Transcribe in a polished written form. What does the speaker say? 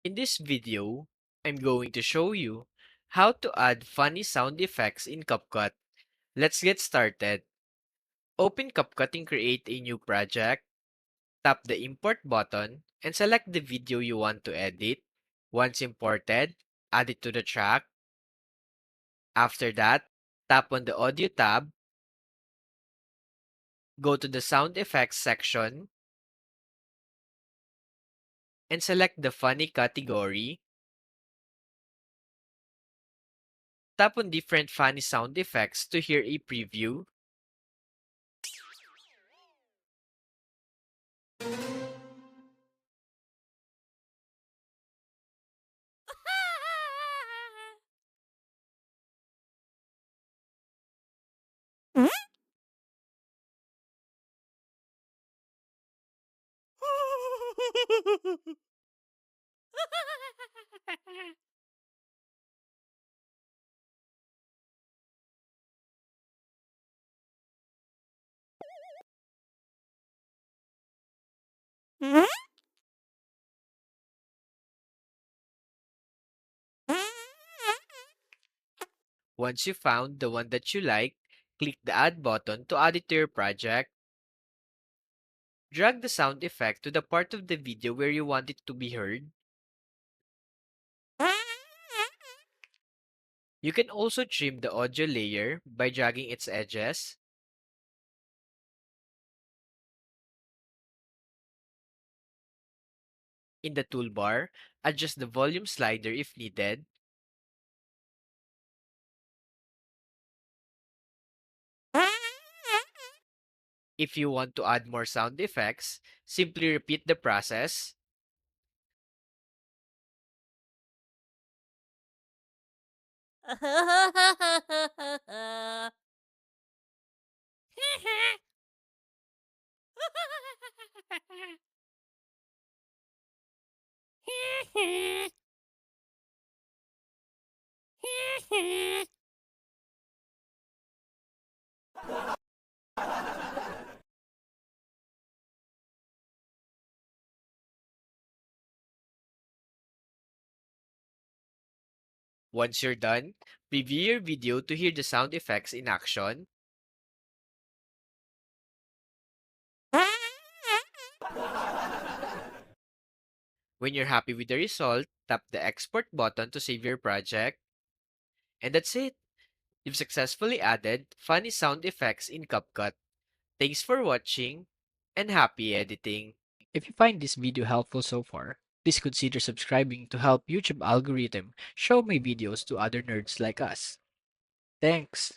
In this video, I'm going to show you how to add funny sound effects in CapCut. Let's get started. Open CapCut and create a new project. Tap the import button and select the video you want to edit. Once imported, add it to the track. After that, tap on the audio tab, go to the sound effects section, and select the funny category. Tap on different funny sound effects to hear a preview. Once you found the one that you like, click the Add button to add it to your project. Drag the sound effect to the part of the video where you want it to be heard. You can also trim the audio layer by dragging its edges. In the toolbar, adjust the volume slider if needed. If you want to add more sound effects, simply repeat the process. Once you're done, preview your video to hear the sound effects in action. When you're happy with the result, tap the export button to save your project. And that's it. You've successfully added funny sound effects in CapCut. Thanks for watching and happy editing. If you find this video helpful so far, please consider subscribing to help YouTube algorithm show my videos to other nerds like us. Thanks.